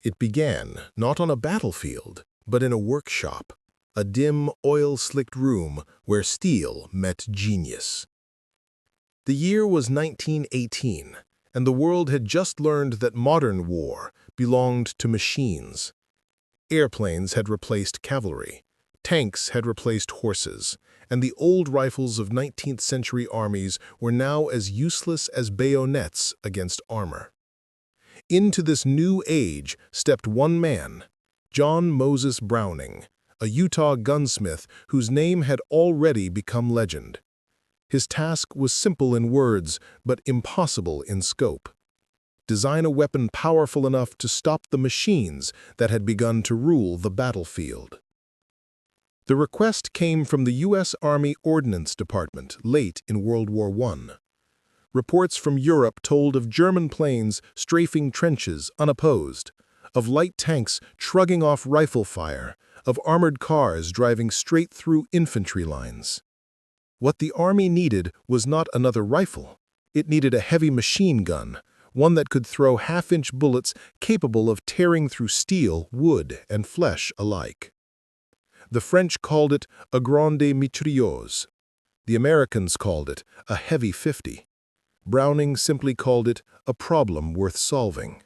It began not on a battlefield, but in a workshop, a dim, oil-slicked room where steel met genius. The year was 1918, and the world had just learned that modern war belonged to machines. Airplanes had replaced cavalry, tanks had replaced horses, and the old rifles of 19th-century armies were now as useless as bayonets against armor. Into this new age stepped one man, John Moses Browning, a Utah gunsmith whose name had already become legend. His task was simple in words, but impossible in scope. Design a weapon powerful enough to stop the machines that had begun to rule the battlefield. The request came from the U.S. Army Ordnance Department late in World War I. Reports from Europe told of German planes strafing trenches unopposed, of light tanks shrugging off rifle fire, of armored cars driving straight through infantry lines. What the Army needed was not another rifle. It needed a heavy machine gun, one that could throw half-inch bullets capable of tearing through steel, wood, and flesh alike. The French called it a grande mitrailleuse. The Americans called it a heavy 50. Browning simply called it a problem worth solving.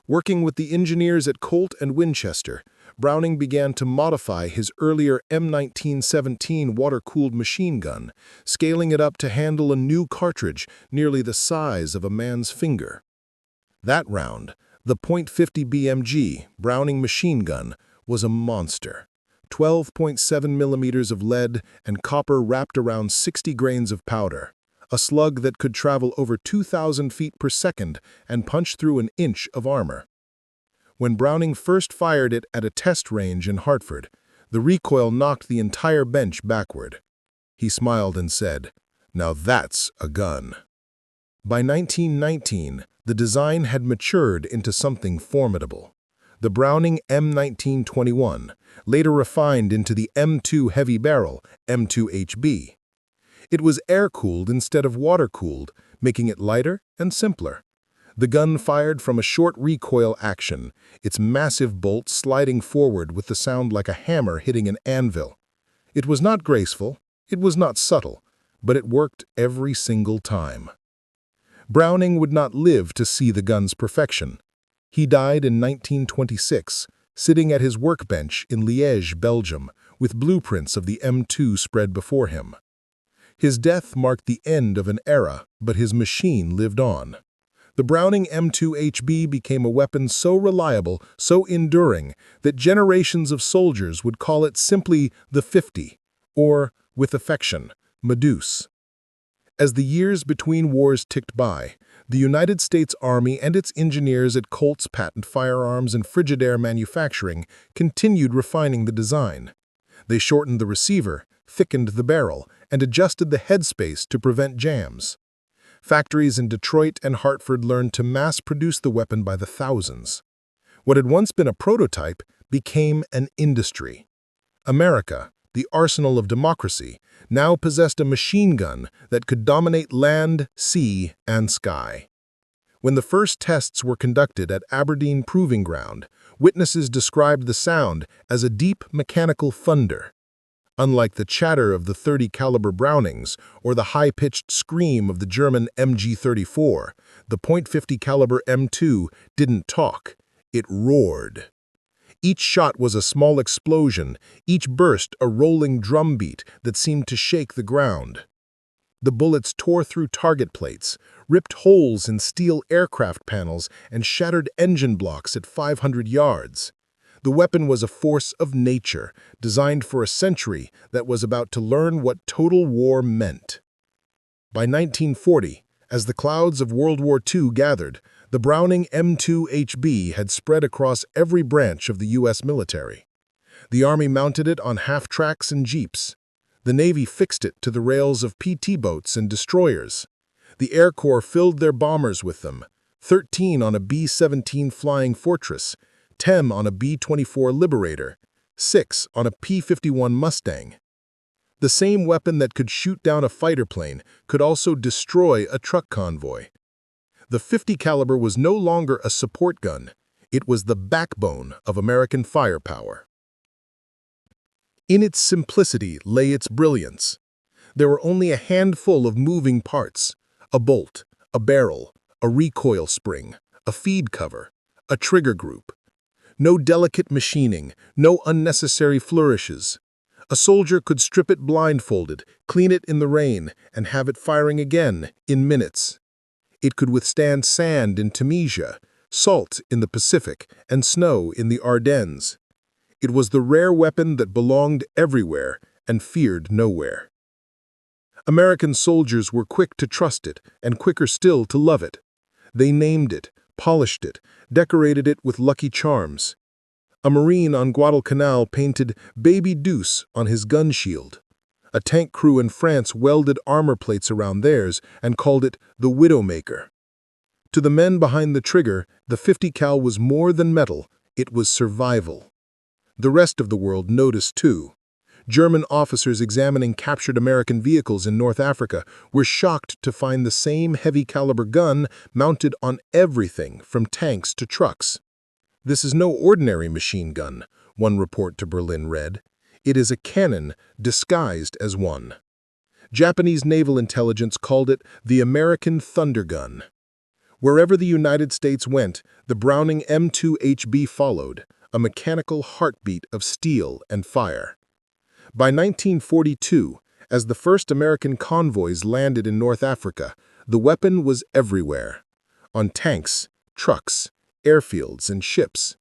Working with the engineers at Colt and Winchester, Browning began to modify his earlier M1917 water-cooled machine gun, scaling it up to handle a new cartridge nearly the size of a man's finger. That round, the .50 BMG Browning machine gun, was a monster. 12.7 millimeters of lead and copper wrapped around 60 grains of powder. A slug that could travel over 2,000 feet per second and punch through an inch of armor. When Browning first fired it at a test range in Hartford, the recoil knocked the entire bench backward. He smiled and said, "Now that's a gun." By 1919, the design had matured into something formidable. The Browning M1921, later refined into the M2 heavy barrel, M2HB. It was air-cooled instead of water-cooled, making it lighter and simpler. The gun fired from a short recoil action, its massive bolt sliding forward with the sound like a hammer hitting an anvil. It was not graceful, it was not subtle, but it worked every single time. Browning would not live to see the gun's perfection. He died in 1926, sitting at his workbench in Liège, Belgium, with blueprints of the M2 spread before him. His death marked the end of an era, but his machine lived on. The Browning M2HB became a weapon so reliable, so enduring, that generations of soldiers would call it simply the 50, or, with affection, Medusa. As the years between wars ticked by, the United States Army and its engineers at Colt's Patent Firearms and Frigidaire Manufacturing continued refining the design. They shortened the receiver, thickened the barrel, and adjusted the headspace to prevent jams. Factories in Detroit and Hartford learned to mass-produce the weapon by the thousands. What had once been a prototype became an industry. America, the arsenal of democracy, now possessed a machine gun that could dominate land, sea, and sky. When the first tests were conducted at Aberdeen Proving Ground, witnesses described the sound as a deep mechanical thunder. Unlike the chatter of the .30 caliber Brownings or the high-pitched scream of the German MG-34, the .50 caliber M2 didn't talk, it roared. Each shot was a small explosion, each burst a rolling drumbeat that seemed to shake the ground. The bullets tore through target plates, ripped holes in steel aircraft panels, and shattered engine blocks at 500 yards. The weapon was a force of nature, designed for a century that was about to learn what total war meant. By 1940, as the clouds of World War II gathered, the Browning M2HB had spread across every branch of the U.S. military. The Army mounted it on half-tracks and jeeps. The Navy fixed it to the rails of PT boats and destroyers. The Air Corps filled their bombers with them, 13 on a B-17 Flying Fortress, 10 on a B-24 Liberator, 6 on a P-51 Mustang. The same weapon that could shoot down a fighter plane could also destroy a truck convoy. The .50 caliber was no longer a support gun. It was the backbone of American firepower. In its simplicity lay its brilliance. There were only a handful of moving parts: a bolt, a barrel, a recoil spring, a feed cover, a trigger group. No delicate machining, no unnecessary flourishes. A soldier could strip it blindfolded, clean it in the rain, and have it firing again in minutes. It could withstand sand in Tunisia, salt in the Pacific, and snow in the Ardennes. It was the rare weapon that belonged everywhere and feared nowhere. American soldiers were quick to trust it and quicker still to love it. They named it, polished it, decorated it with lucky charms. A Marine on Guadalcanal painted Baby Deuce on his gun shield. A tank crew in France welded armor plates around theirs and called it the Widowmaker. To the men behind the trigger, the 50 cal was more than metal, it was survival. The rest of the world noticed too. German officers examining captured American vehicles in North Africa were shocked to find the same heavy-caliber gun mounted on everything from tanks to trucks. "This is no ordinary machine gun," one report to Berlin read. "It is a cannon disguised as one." Japanese naval intelligence called it the American Thunder Gun. Wherever the United States went, the Browning M2HB followed, a mechanical heartbeat of steel and fire. By 1942, as the first American convoys landed in North Africa, the weapon was everywhere. On tanks, trucks, airfields, and ships.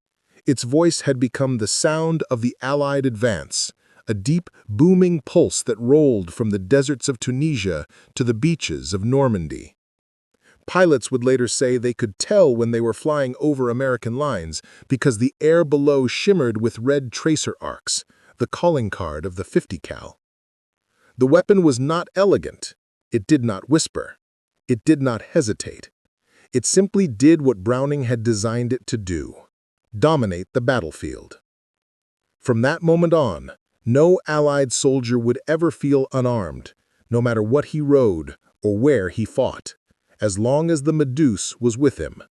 Its voice had become the sound of the Allied advance, a deep, booming pulse that rolled from the deserts of Tunisia to the beaches of Normandy. Pilots would later say they could tell when they were flying over American lines because the air below shimmered with red tracer arcs, the calling card of the 50 cal. The weapon was not elegant. It did not whisper. It did not hesitate. It simply did what Browning had designed it to do: dominate the battlefield. From that moment on, no Allied soldier would ever feel unarmed, no matter what he rode or where he fought, as long as the Medusa was with him.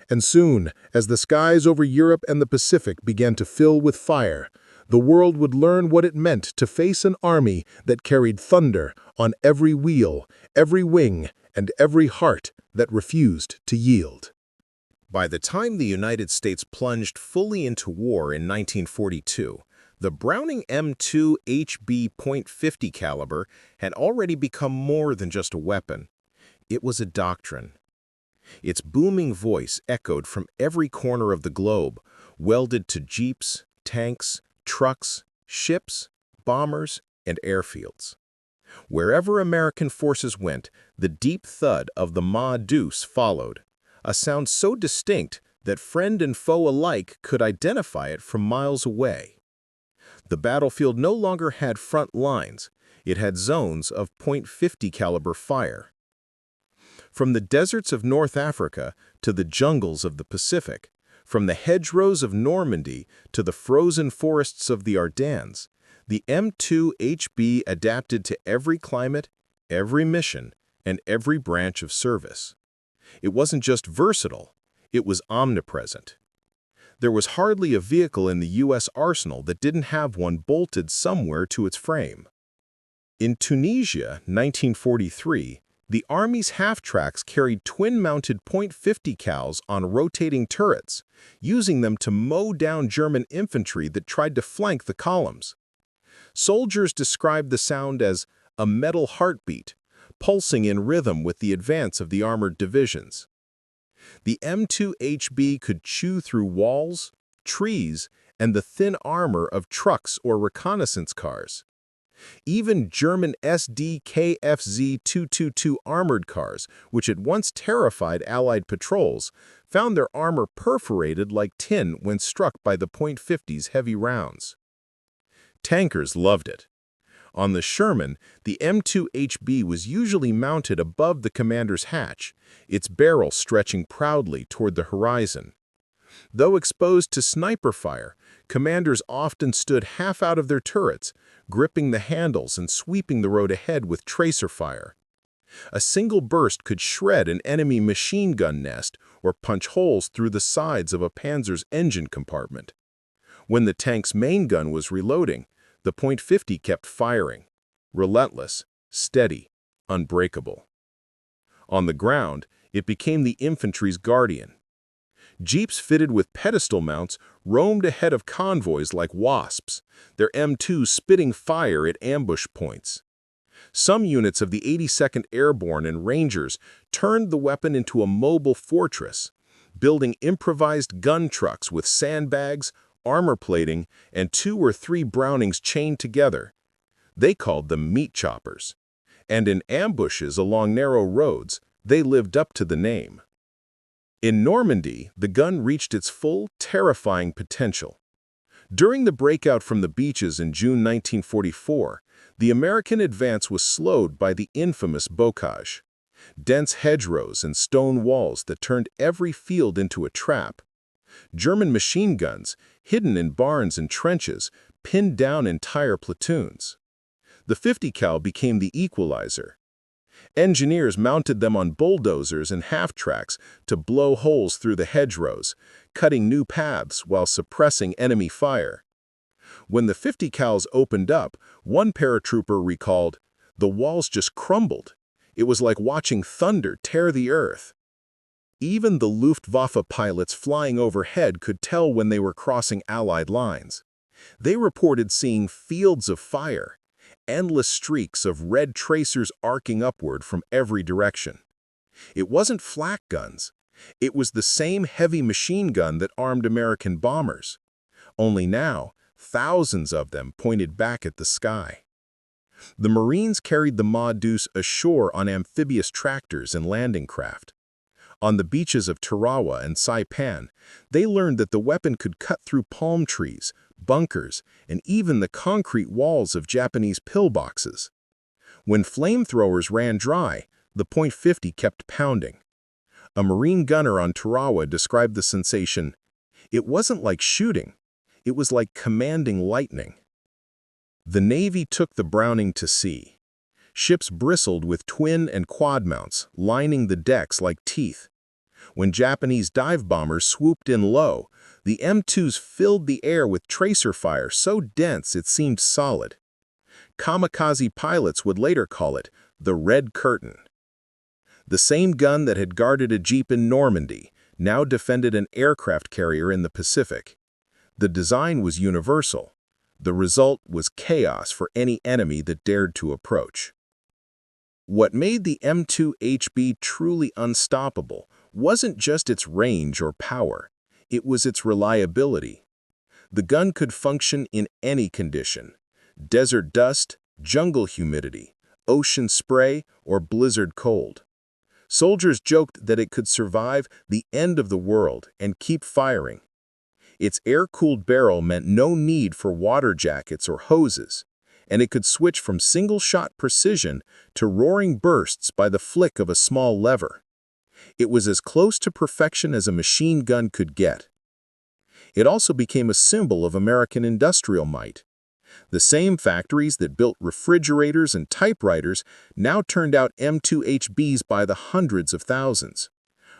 And soon, as the skies over Europe and the Pacific began to fill with fire, the world would learn what it meant to face an army that carried thunder on every wheel, every wing, and every heart that refused to yield. By the time the United States plunged fully into war in 1942, the Browning M2 HB .50 caliber had already become more than just a weapon. It was a doctrine. Its booming voice echoed from every corner of the globe, welded to jeeps, tanks, trucks, ships, bombers, and airfields. Wherever American forces went, the deep thud of the Ma Deuce followed, a sound so distinct that friend and foe alike could identify it from miles away. The battlefield no longer had front lines, it had zones of .50 caliber fire. From the deserts of North Africa to the jungles of the Pacific, from the hedgerows of Normandy to the frozen forests of the Ardennes, the M2 HB adapted to every climate, every mission, and every branch of service. It wasn't just versatile, it was omnipresent. There was hardly a vehicle in the U.S. arsenal that didn't have one bolted somewhere to its frame. In Tunisia, 1943, the Army's half-tracks carried twin-mounted .50 cals on rotating turrets, using them to mow down German infantry that tried to flank the columns. Soldiers described the sound as a metal heartbeat, pulsing in rhythm with the advance of the armored divisions. The M2HB could chew through walls, trees, and the thin armor of trucks or reconnaissance cars. Even German SD KFZ-222 armored cars, which had once terrified Allied patrols, found their armor perforated like tin when struck by the .50's heavy rounds. Tankers loved it. On the Sherman, the M2HB was usually mounted above the commander's hatch, its barrel stretching proudly toward the horizon. Though exposed to sniper fire, commanders often stood half out of their turrets, gripping the handles and sweeping the road ahead with tracer fire. A single burst could shred an enemy machine gun nest or punch holes through the sides of a Panzer's engine compartment. When the tank's main gun was reloading, the .50 kept firing, relentless, steady, unbreakable. On the ground, it became the infantry's guardian. Jeeps fitted with pedestal mounts roamed ahead of convoys like wasps, their M2s spitting fire at ambush points. Some units of the 82nd Airborne and Rangers turned the weapon into a mobile fortress, building improvised gun trucks with sandbags, armor plating, and 2 or 3 Brownings chained together. They called them meat choppers. And in ambushes along narrow roads, they lived up to the name. In Normandy, the gun reached its full, terrifying potential. During the breakout from the beaches in June 1944, the American advance was slowed by the infamous bocage, dense hedgerows and stone walls that turned every field into a trap. German machine guns, hidden in barns and trenches, pinned down entire platoons. The 50 cal became the equalizer. Engineers mounted them on bulldozers and half-tracks to blow holes through the hedgerows, cutting new paths while suppressing enemy fire. When the 50 cals opened up, one paratrooper recalled, "The walls just crumbled. It was like watching thunder tear the earth." Even the Luftwaffe pilots flying overhead could tell when they were crossing Allied lines. They reported seeing fields of fire, endless streaks of red tracers arcing upward from every direction. It wasn't flak guns. It was the same heavy machine gun that armed American bombers. Only now, thousands of them pointed back at the sky. The Marines carried the Ma-Deuce ashore on amphibious tractors and landing craft. On the beaches of Tarawa and Saipan, they learned that the weapon could cut through palm trees, bunkers, and even the concrete walls of Japanese pillboxes. When flamethrowers ran dry, the .50 kept pounding. A Marine gunner on Tarawa described the sensation, "It wasn't like shooting, it was like commanding lightning." The Navy took the Browning to sea. Ships bristled with twin and quad mounts, lining the decks like teeth. When Japanese dive bombers swooped in low, the M2s filled the air with tracer fire so dense it seemed solid. Kamikaze pilots would later call it the Red Curtain. The same gun that had guarded a jeep in Normandy now defended an aircraft carrier in the Pacific. The design was universal. The result was chaos for any enemy that dared to approach. What made the M2HB truly unstoppable wasn't just its range or power, it was its reliability. The gun could function in any condition: desert dust, jungle humidity, ocean spray, or blizzard cold. Soldiers joked that it could survive the end of the world and keep firing. Its air-cooled barrel meant no need for water jackets or hoses, and it could switch from single-shot precision to roaring bursts by the flick of a small lever. It was as close to perfection as a machine gun could get. It also became a symbol of American industrial might. The same factories that built refrigerators and typewriters now turned out M2HBs by the hundreds of thousands.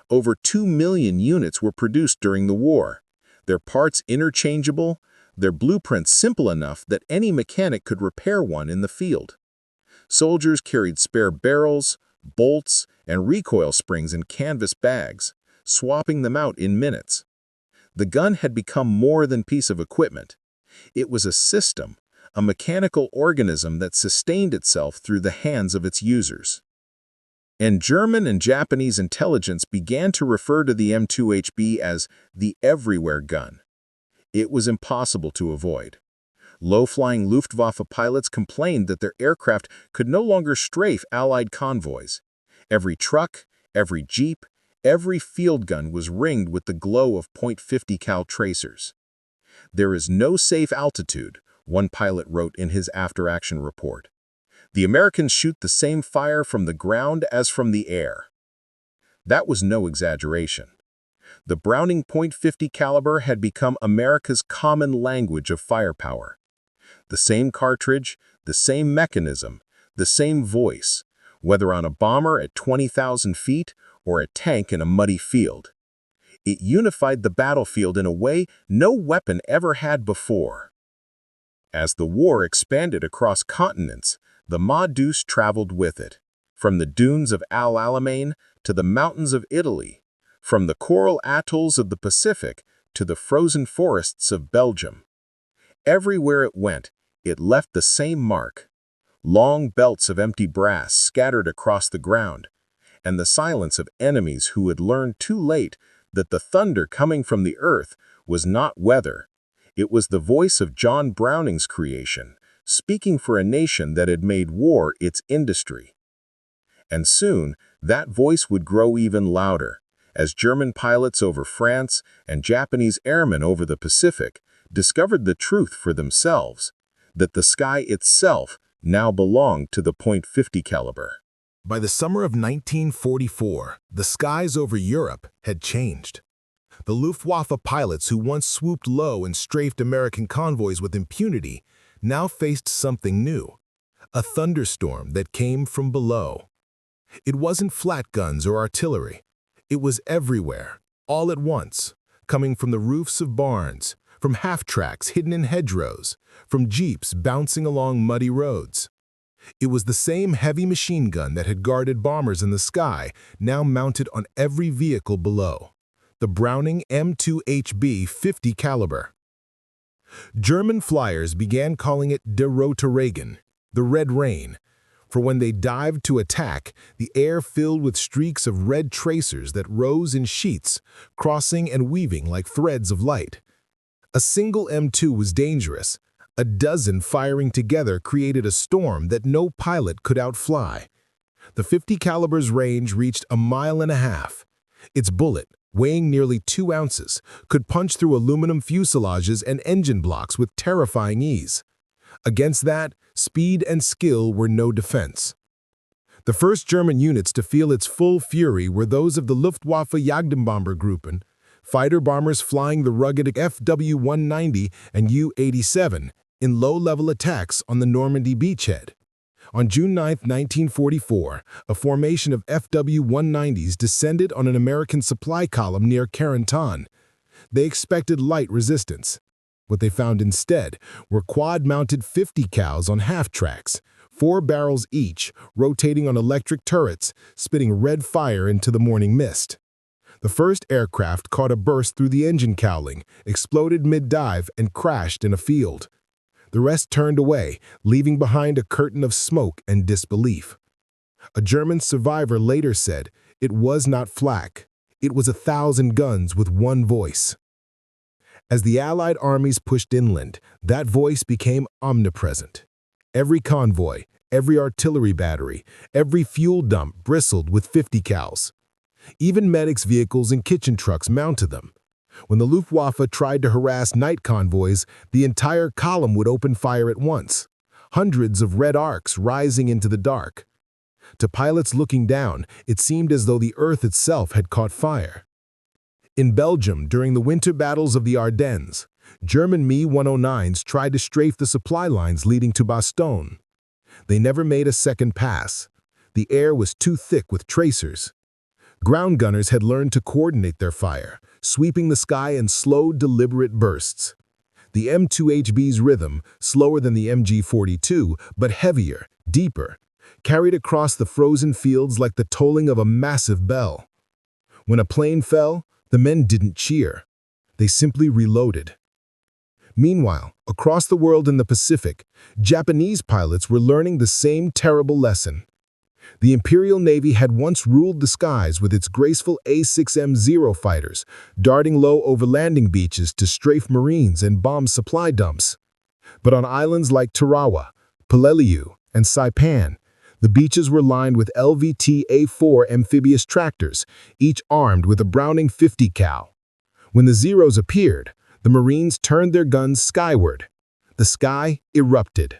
Over 2 million units were produced during the war, their parts interchangeable, their blueprints simple enough that any mechanic could repair one in the field. Soldiers carried spare barrels, bolts, and recoil springs in canvas bags, swapping them out in minutes. The gun had become more than a piece of equipment. It was a system, a mechanical organism that sustained itself through the hands of its users. And German and Japanese intelligence began to refer to the M2HB as the everywhere gun. It was impossible to avoid. Low-flying Luftwaffe pilots complained that their aircraft could no longer strafe Allied convoys. Every truck, every jeep, every field gun was ringed with the glow of .50 cal tracers. "There is no safe altitude," one pilot wrote in his after-action report. "The Americans shoot the same fire from the ground as from the air." That was no exaggeration. The Browning .50 caliber had become America's common language of firepower. The same cartridge, the same mechanism, the same voice, whether on a bomber at 20,000 feet or a tank in a muddy field. It unified the battlefield in a way no weapon ever had before. As the war expanded across continents, the Ma-Deuce traveled with it, from the dunes of Al Alamein to the mountains of Italy, from the coral atolls of the Pacific to the frozen forests of Belgium. Everywhere it went, it left the same mark: long belts of empty brass scattered across the ground, and the silence of enemies who had learned too late that the thunder coming from the earth was not weather. It was the voice of John Browning's creation, speaking for a nation that had made war its industry. And soon, that voice would grow even louder, as German pilots over France and Japanese airmen over the Pacific discovered the truth for themselves, that the sky itself now belonged to the .50 caliber. By the summer of 1944, the skies over Europe had changed. The Luftwaffe pilots who once swooped low and strafed American convoys with impunity now faced something new: a thunderstorm that came from below. It wasn't flat guns or artillery. It was everywhere, all at once, coming from the roofs of barns, from half-tracks hidden in hedgerows, from jeeps bouncing along muddy roads. It was the same heavy machine gun that had guarded bombers in the sky, now mounted on every vehicle below: the Browning M2HB 50 caliber. German flyers began calling it Der Rote Regen, the Red Rain, for when they dived to attack, the air filled with streaks of red tracers that rose in sheets, crossing and weaving like threads of light. A single M2 was dangerous. A dozen firing together created a storm that no pilot could outfly. The 50 caliber's range reached 1.5 miles. Its bullet, weighing nearly 2 ounces, could punch through aluminum fuselages and engine blocks with terrifying ease. Against that, speed and skill were no defense. The first German units to feel its full fury were those of the Luftwaffe Jagdbombergruppen, fighter bombers flying the rugged FW-190 and U-87 in low-level attacks on the Normandy beachhead. On June 9, 1944, a formation of FW-190s descended on an American supply column near Carentan. They expected light resistance. What they found instead were quad-mounted 50 cals on half-tracks, 4 barrels each, rotating on electric turrets, spitting red fire into the morning mist. The first aircraft caught a burst through the engine cowling, exploded mid-dive, and crashed in a field. The rest turned away, leaving behind a curtain of smoke and disbelief. A German survivor later said, "It was not flak. It was 1,000 guns with one voice." As the Allied armies pushed inland, that voice became omnipresent. Every convoy, every artillery battery, every fuel dump bristled with 50 cals. Even medics' vehicles and kitchen trucks mounted them. When the Luftwaffe tried to harass night convoys, the entire column would open fire at once, hundreds of red arcs rising into the dark. To pilots looking down, it seemed as though the earth itself had caught fire. In Belgium, during the winter battles of the Ardennes, German Me-109s tried to strafe the supply lines leading to Bastogne. They never made a second pass. The air was too thick with tracers. Ground gunners had learned to coordinate their fire, sweeping the sky in slow, deliberate bursts. The M2HB's rhythm, slower than the MG-42, but heavier, deeper, carried across the frozen fields like the tolling of a massive bell. When a plane fell, the men didn't cheer. They simply reloaded. Meanwhile, across the world in the Pacific, Japanese pilots were learning the same terrible lesson. The Imperial Navy had once ruled the skies with its graceful A-6M0 fighters, darting low over landing beaches to strafe Marines and bomb supply dumps. But on islands like Tarawa, Peleliu, and Saipan, the beaches were lined with LVT-A4 amphibious tractors, each armed with a Browning 50 cal. When the Zeros appeared, the Marines turned their guns skyward. The sky erupted.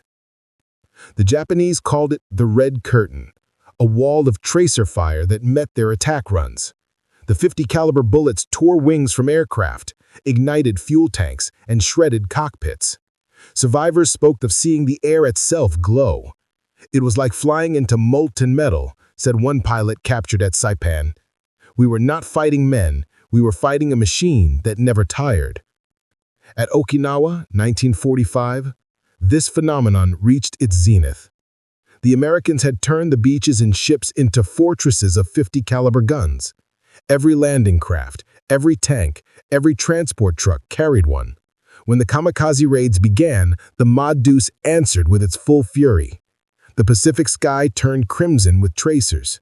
The Japanese called it the Red Curtain, a wall of tracer fire that met their attack runs. The 50 caliber bullets tore wings from aircraft, ignited fuel tanks, and shredded cockpits. Survivors spoke of seeing the air itself glow. It was like flying into molten metal, said one pilot captured at Saipan. We were not fighting men, we were fighting a machine that never tired. At Okinawa, 1945, this phenomenon reached its zenith. The Americans had turned the beaches and ships into fortresses of 50 caliber guns. Every landing craft, every tank, every transport truck carried one. When the kamikaze raids began, the Ma-Deuce answered with its full fury. The Pacific sky turned crimson with tracers.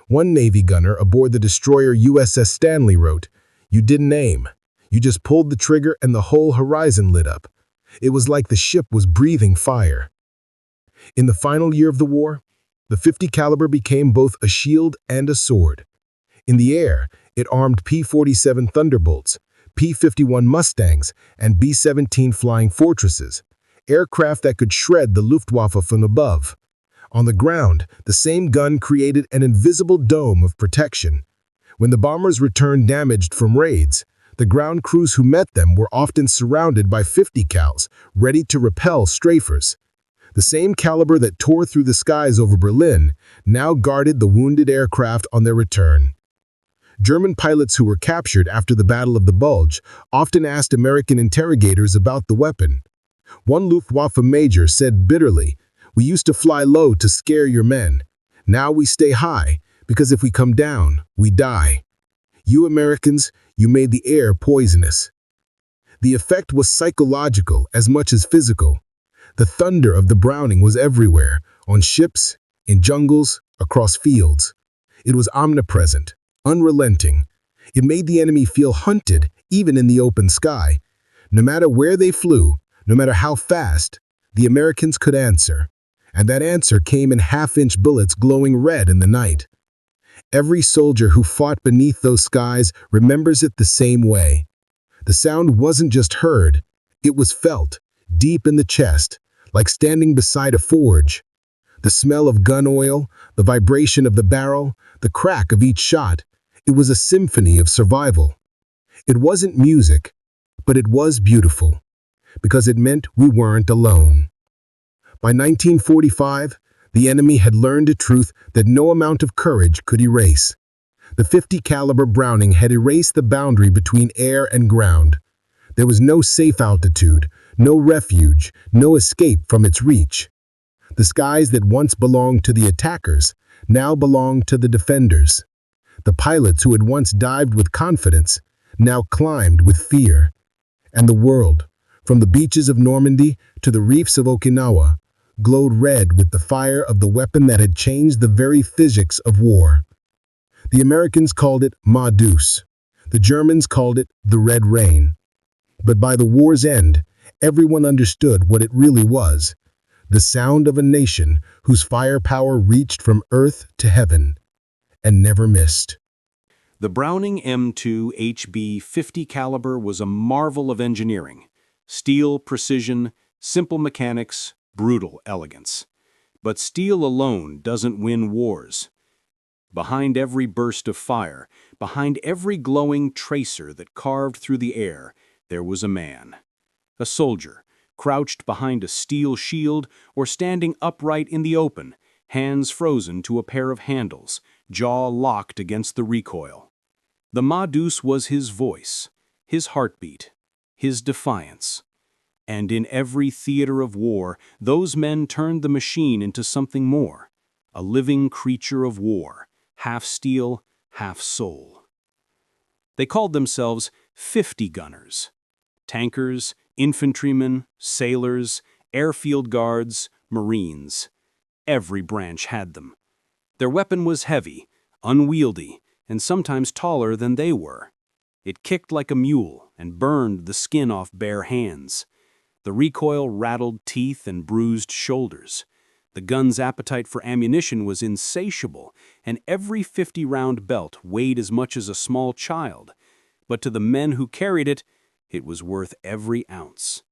One Navy gunner aboard the destroyer USS Stanley wrote, "You didn't aim. You just pulled the trigger and the whole horizon lit up. It was like the ship was breathing fire." In the final year of the war, the 50 caliber became both a shield and a sword. In the air, it armed P-47 Thunderbolts, P-51 Mustangs, and B-17 Flying Fortresses, aircraft that could shred the Luftwaffe from above. On the ground, the same gun created an invisible dome of protection. When the bombers returned damaged from raids, the ground crews who met them were often surrounded by 50 cals, ready to repel strafers. The same caliber that tore through the skies over Berlin now guarded the wounded aircraft on their return. German pilots who were captured after the Battle of the Bulge often asked American interrogators about the weapon. One Luftwaffe major said bitterly, "We used to fly low to scare your men. Now we stay high, because if we come down, we die. You Americans, you made the air poisonous." The effect was psychological as much as physical. The thunder of the Browning was everywhere, on ships, in jungles, across fields. It was omnipresent, unrelenting. It made the enemy feel hunted, even in the open sky. No matter where they flew, no matter how fast, the Americans could answer. And that answer came in half-inch bullets glowing red in the night. Every soldier who fought beneath those skies remembers it the same way. The sound wasn't just heard, it was felt, deep in the chest, like standing beside a forge. The smell of gun oil, the vibration of the barrel, the crack of each shot, it was a symphony of survival. It wasn't music, but it was beautiful, because it meant we weren't alone. By 1945, the enemy had learned a truth that no amount of courage could erase. The 50 caliber Browning had erased the boundary between air and ground. There was no safe altitude, no refuge, no escape from its reach. The skies that once belonged to the attackers now belonged to the defenders. The pilots who had once dived with confidence now climbed with fear. And the world, from the beaches of Normandy to the reefs of Okinawa, glowed red with the fire of the weapon that had changed the very physics of war. The Americans called it Ma-Deuce. The Germans called it the Red Rain. But by the war's end, everyone understood what it really was: the sound of a nation whose firepower reached from earth to heaven and never missed. The Browning M2 HB 50 caliber was a marvel of engineering. Steel precision, simple mechanics, brutal elegance. But steel alone doesn't win wars. Behind every burst of fire, behind every glowing tracer that carved through the air, there was a man. A soldier, crouched behind a steel shield or standing upright in the open, hands frozen to a pair of handles, jaw locked against the recoil. The Ma-Deuce was his voice, his heartbeat, his defiance. And in every theater of war, those men turned the machine into something more, a living creature of war, half steel, half soul. They called themselves 50 gunners. Tankers, infantrymen, sailors, airfield guards, Marines. Every branch had them. Their weapon was heavy, unwieldy, and sometimes taller than they were. It kicked like a mule and burned the skin off bare hands. The recoil rattled teeth and bruised shoulders. The gun's appetite for ammunition was insatiable, and every 50-round belt weighed as much as a small child. But to the men who carried it, it was worth every ounce.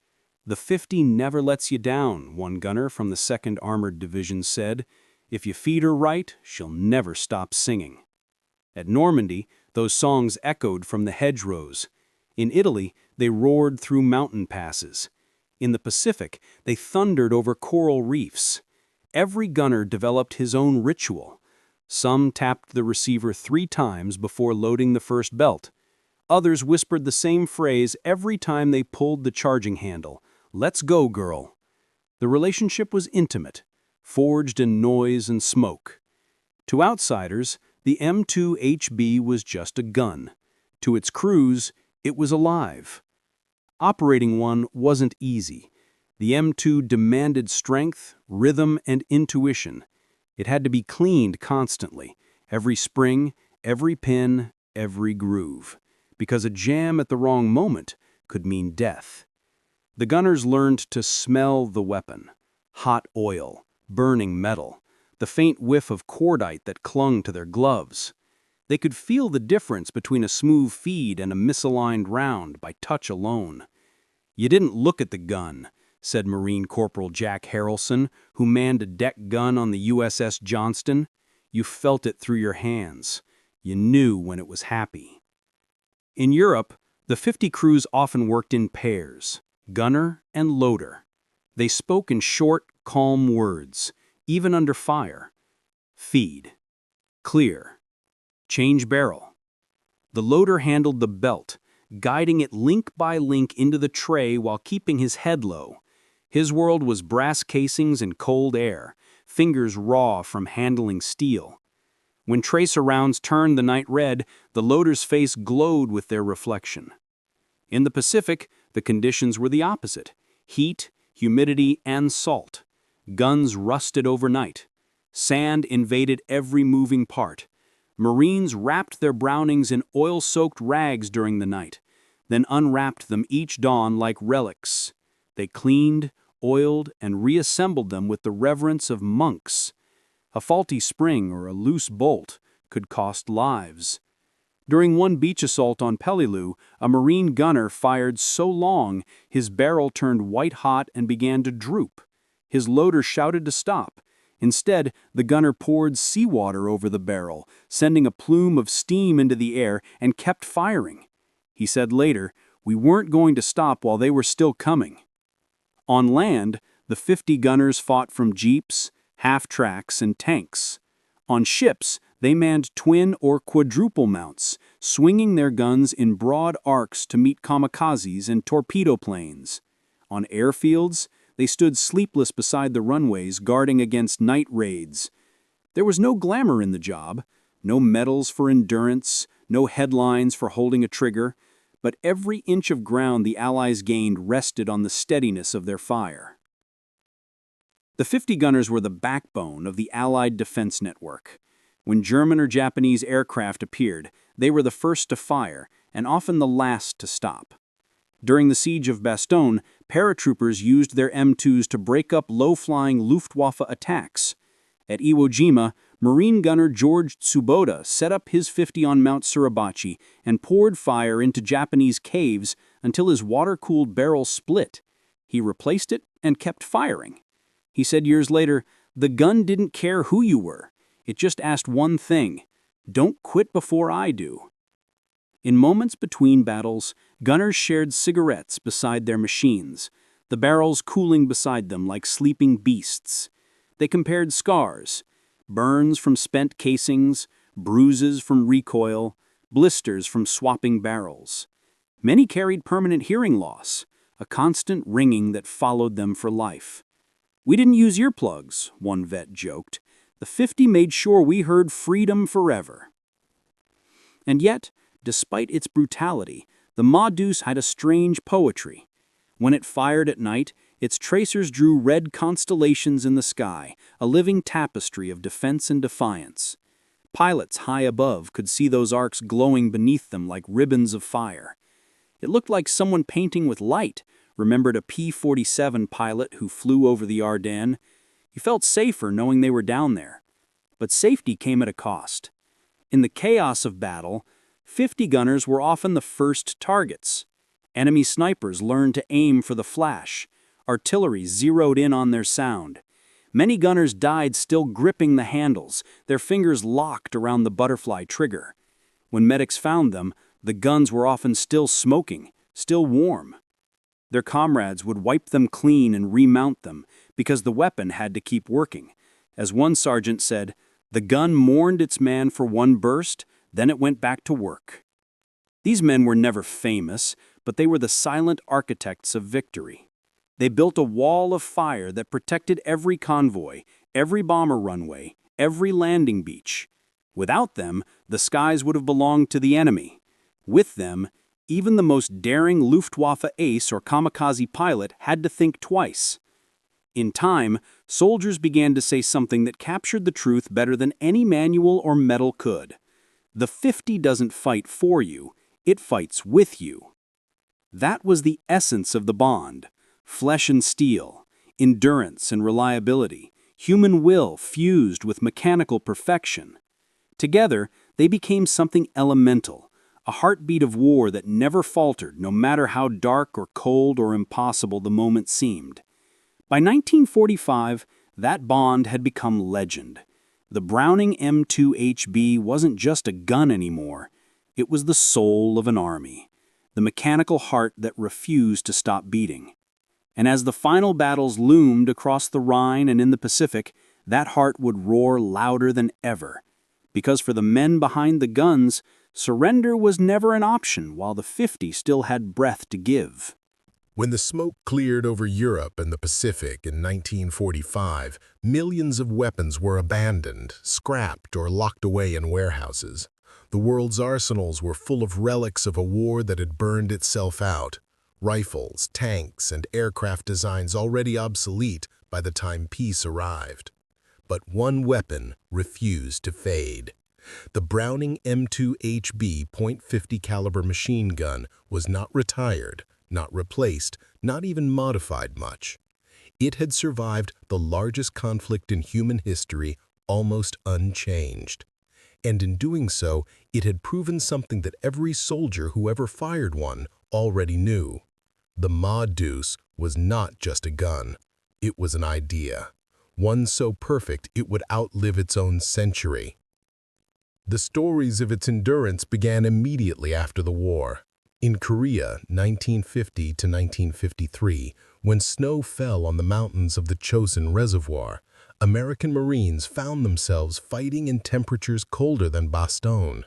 "The 50 never lets you down," one gunner from the 2nd Armored Division said. "If you feed her right, she'll never stop singing." At Normandy, those songs echoed from the hedgerows. In Italy, they roared through mountain passes. In the Pacific, they thundered over coral reefs. Every gunner developed his own ritual. Some tapped the receiver 3 times before loading the first belt. Others whispered the same phrase every time they pulled the charging handle. "Let's go, girl." The relationship was intimate, forged in noise and smoke. To outsiders, the M2HB was just a gun. To its crews, it was alive. Operating one wasn't easy. The M2 demanded strength, rhythm, and intuition. It had to be cleaned constantly, every spring, every pin, every groove, because a jam at the wrong moment could mean death. The gunners learned to smell the weapon: hot oil, burning metal, the faint whiff of cordite that clung to their gloves. They could feel the difference between a smooth feed and a misaligned round by touch alone. "You didn't look at the gun," said Marine Corporal Jack Harrelson, who manned a deck gun on the USS Johnston. "You felt it through your hands. You knew when it was happy." In Europe, the 50 crews often worked in pairs, gunner and loader. They spoke in short, calm words, even under fire. Feed. Clear. Change barrel. The loader handled the belt, guiding it link by link into the tray while keeping his head low. His world was brass casings and cold air, fingers raw from handling steel. When tracer rounds turned the night red, the loader's face glowed with their reflection. In the Pacific, the conditions were the opposite: heat, humidity, and salt. Guns rusted overnight. Sand invaded every moving part. Marines wrapped their Brownings in oil-soaked rags during the night, then unwrapped them each dawn like relics. They cleaned, oiled, and reassembled them with the reverence of monks. A faulty spring or a loose bolt could cost lives. During one beach assault on Peleliu, a Marine gunner fired so long his barrel turned white-hot and began to droop. His loader shouted to stop. Instead, the gunner poured seawater over the barrel, sending a plume of steam into the air, and kept firing. He said later, "We weren't going to stop while they were still coming." On land, the 50 gunners fought from jeeps, half-tracks, and tanks. On ships, they manned twin or quadruple mounts, swinging their guns in broad arcs to meet kamikazes and torpedo planes. On airfields, they stood sleepless beside the runways, guarding against night raids. There was no glamour in the job, no medals for endurance, no headlines for holding a trigger, but every inch of ground the Allies gained rested on the steadiness of their fire. The 50 gunners were the backbone of the Allied defense network. When German or Japanese aircraft appeared, they were the first to fire, and often the last to stop. During the siege of Bastogne, paratroopers used their M2s to break up low-flying Luftwaffe attacks. At Iwo Jima, Marine gunner George Tsuboda set up his 50 on Mount Suribachi and poured fire into Japanese caves until his water-cooled barrel split. He replaced it and kept firing. He said years later, "The gun didn't care who you were. It just asked one thing: don't quit before I do." In moments between battles, gunners shared cigarettes beside their machines, the barrels cooling beside them like sleeping beasts. They compared scars: burns from spent casings, bruises from recoil, blisters from swapping barrels. Many carried permanent hearing loss, a constant ringing that followed them for life. "We didn't use earplugs," one vet joked. "The 50 made sure we heard freedom forever." And yet, despite its brutality, the Ma-Deuce had a strange poetry. When it fired at night, its tracers drew red constellations in the sky, a living tapestry of defense and defiance. Pilots high above could see those arcs glowing beneath them like ribbons of fire. It looked like someone painting with light remembered a P-47 pilot who flew over the Ardennes. You felt safer knowing they were down there. But safety came at a cost. In the chaos of battle, 50 gunners were often the first targets. Enemy snipers learned to aim for the flash. Artillery zeroed in on their sound. Many gunners died still gripping the handles, their fingers locked around the butterfly trigger. When medics found them, the guns were often still smoking, still warm. Their comrades would wipe them clean and remount them because the weapon had to keep working. As one sergeant said, the gun mourned its man for one burst, then it went back to work. These men were never famous, but they were the silent architects of victory. They built a wall of fire that protected every convoy, every bomber runway, every landing beach. Without them, the skies would have belonged to the enemy. With them, even the most daring Luftwaffe ace or kamikaze pilot had to think twice. In time, soldiers began to say something that captured the truth better than any manual or medal could. The 50 doesn't fight for you, it fights with you. That was the essence of the bond: flesh and steel, endurance and reliability, human will fused with mechanical perfection. Together, they became something elemental, a heartbeat of war that never faltered no matter how dark or cold or impossible the moment seemed. By 1945, that bond had become legend. The Browning M2HB wasn't just a gun anymore. It was the soul of an army, the mechanical heart that refused to stop beating. And as the final battles loomed across the Rhine and in the Pacific, that heart would roar louder than ever. Because for the men behind the guns, surrender was never an option while the 50 still had breath to give. When the smoke cleared over Europe and the Pacific in 1945, millions of weapons were abandoned, scrapped, or locked away in warehouses. The world's arsenals were full of relics of a war that had burned itself out. Rifles, tanks, and aircraft designs already obsolete by the time peace arrived. But one weapon refused to fade. The Browning M2HB .50 caliber machine gun was not retired, not replaced, not even modified much. It had survived the largest conflict in human history almost unchanged. And in doing so, it had proven something that every soldier who ever fired one already knew. The Ma Deuce was not just a gun. It was an idea. One so perfect it would outlive its own century. The stories of its endurance began immediately after the war. In Korea, 1950 to 1953, when snow fell on the mountains of the Chosin Reservoir, American Marines found themselves fighting in temperatures colder than Bastogne.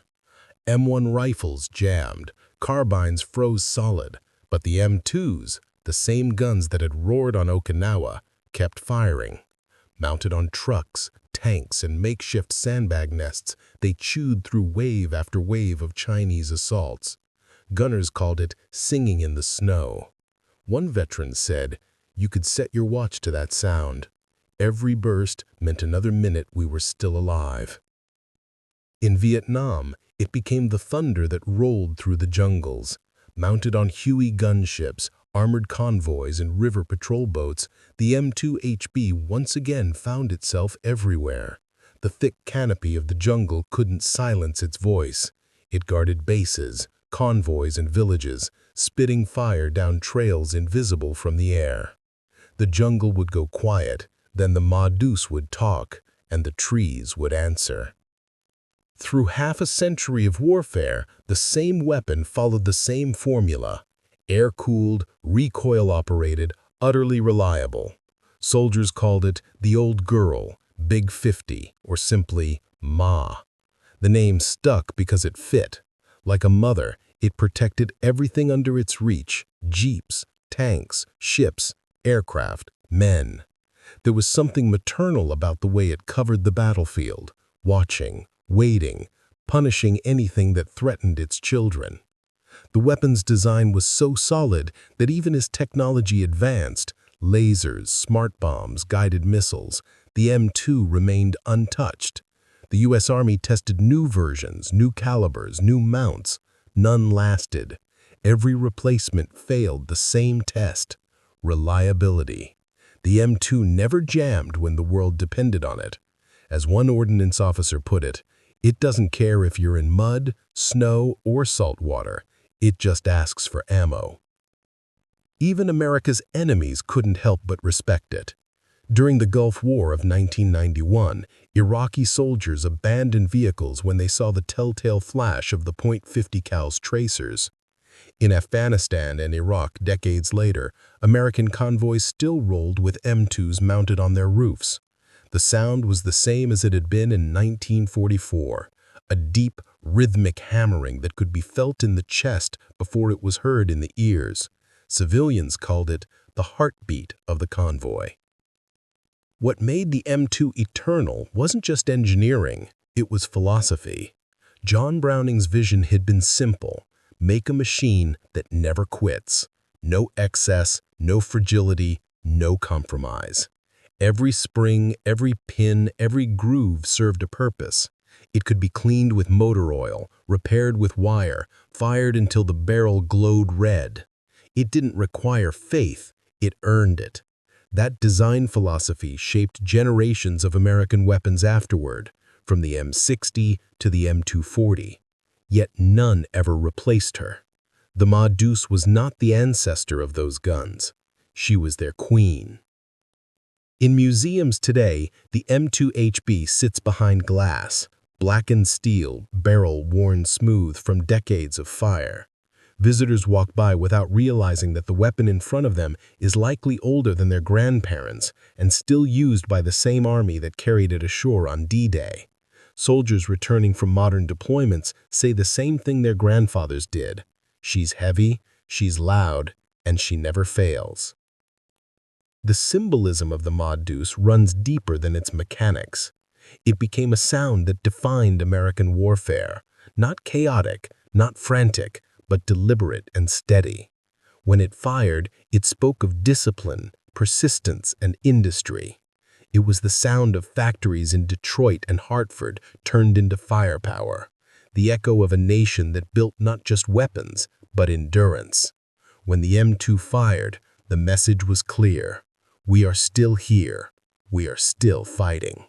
M1 rifles jammed, carbines froze solid, but the M2s, the same guns that had roared on Okinawa, kept firing. Mounted on trucks, tanks, and makeshift sandbag nests, they chewed through wave after wave of Chinese assaults. Gunners called it singing in the snow. One veteran said, "You could set your watch to that sound. Every burst meant another minute we were still alive." In Vietnam, it became the thunder that rolled through the jungles. Mounted on Huey gunships, armored convoys, and river patrol boats, the M2HB once again found itself everywhere. The thick canopy of the jungle couldn't silence its voice. It guarded bases, convoys, and villages, spitting fire down trails invisible from the air. The jungle would go quiet, then the Ma Deuce would talk, and the trees would answer. Through half a century of warfare, the same weapon followed the same formula: air-cooled, recoil-operated, utterly reliable. Soldiers called it the Old Girl, Big 50, or simply Ma. The name stuck because it fit. Like a mother, it protected everything under its reach: jeeps, tanks, ships, aircraft, men. There was something maternal about the way it covered the battlefield, watching, waiting, punishing anything that threatened its children. The weapon's design was so solid that even as technology advanced, lasers, smart bombs, guided missiles, the M2 remained untouched. The U.S. Army tested new versions, new calibers, new mounts. None lasted. Every replacement failed the same test: reliability. The M2 never jammed when the world depended on it. As one ordnance officer put it, "It doesn't care if you're in mud, snow, or salt water. It just asks for ammo." Even America's enemies couldn't help but respect it. During the Gulf War of 1991, Iraqi soldiers abandoned vehicles when they saw the telltale flash of the .50 cal's tracers. In Afghanistan and Iraq decades later, American convoys still rolled with M2s mounted on their roofs. The sound was the same as it had been in 1944, a deep, rhythmic hammering that could be felt in the chest before it was heard in the ears. Civilians called it the heartbeat of the convoy. What made the M2 eternal wasn't just engineering, it was philosophy. John Browning's vision had been simple: make a machine that never quits. No excess, no fragility, no compromise. Every spring, every pin, every groove served a purpose. It could be cleaned with motor oil, repaired with wire, fired until the barrel glowed red. It didn't require faith, it earned it. That design philosophy shaped generations of American weapons afterward, from the M60 to the M240. Yet none ever replaced her. The Ma Deuce was not the ancestor of those guns. She was their queen. In museums today, the M2HB sits behind glass, blackened steel, barrel worn smooth from decades of fire. Visitors walk by without realizing that the weapon in front of them is likely older than their grandparents and still used by the same army that carried it ashore on D-Day. Soldiers returning from modern deployments say the same thing their grandfathers did. She's heavy, she's loud, and she never fails. The symbolism of the Ma Deuce runs deeper than its mechanics. It became a sound that defined American warfare, not chaotic, not frantic, but deliberate and steady. When it fired, it spoke of discipline, persistence, and industry. It was the sound of factories in Detroit and Hartford turned into firepower, the echo of a nation that built not just weapons, but endurance. When the M2 fired, the message was clear: we are still here, we are still fighting.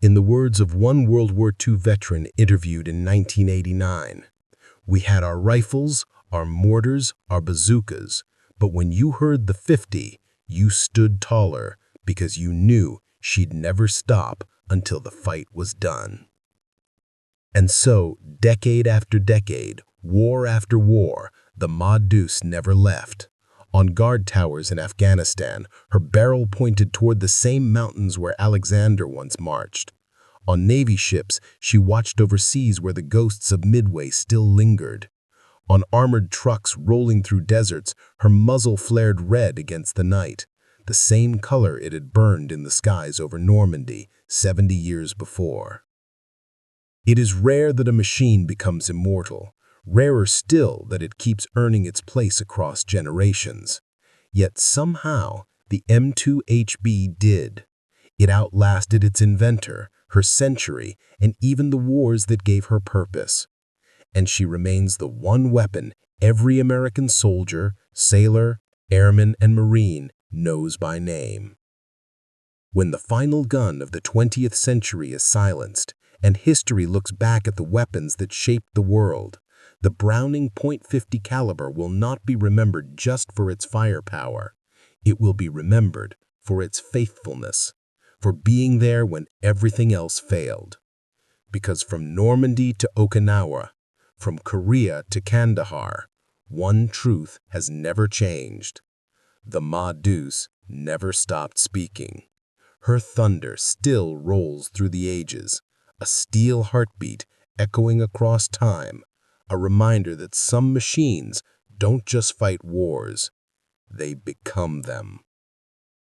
In the words of one World War II veteran interviewed in 1989, "We had our rifles, our mortars, our bazookas, but when you heard the 50, you stood taller because you knew she'd never stop until the fight was done." And so, decade after decade, war after war, the Ma Deuce never left. On guard towers in Afghanistan, her barrel pointed toward the same mountains where Alexander once marched. On Navy ships, she watched over seas where the ghosts of Midway still lingered. On armored trucks rolling through deserts, her muzzle flared red against the night, the same color it had burned in the skies over Normandy 70 years before. It is rare that a machine becomes immortal, rarer still that it keeps earning its place across generations. Yet somehow, the M2HB did. It outlasted its inventor, her century, and even the wars that gave her purpose. And she remains the one weapon every American soldier, sailor, airman, and Marine knows by name. When the final gun of the 20th century is silenced, and history looks back at the weapons that shaped the world, the Browning .50 caliber will not be remembered just for its firepower. It will be remembered for its faithfulness, for being there when everything else failed. Because from Normandy to Okinawa, from Korea to Kandahar, one truth has never changed. The Ma Deuce never stopped speaking. Her thunder still rolls through the ages, a steel heartbeat echoing across time, a reminder that some machines don't just fight wars, they become them.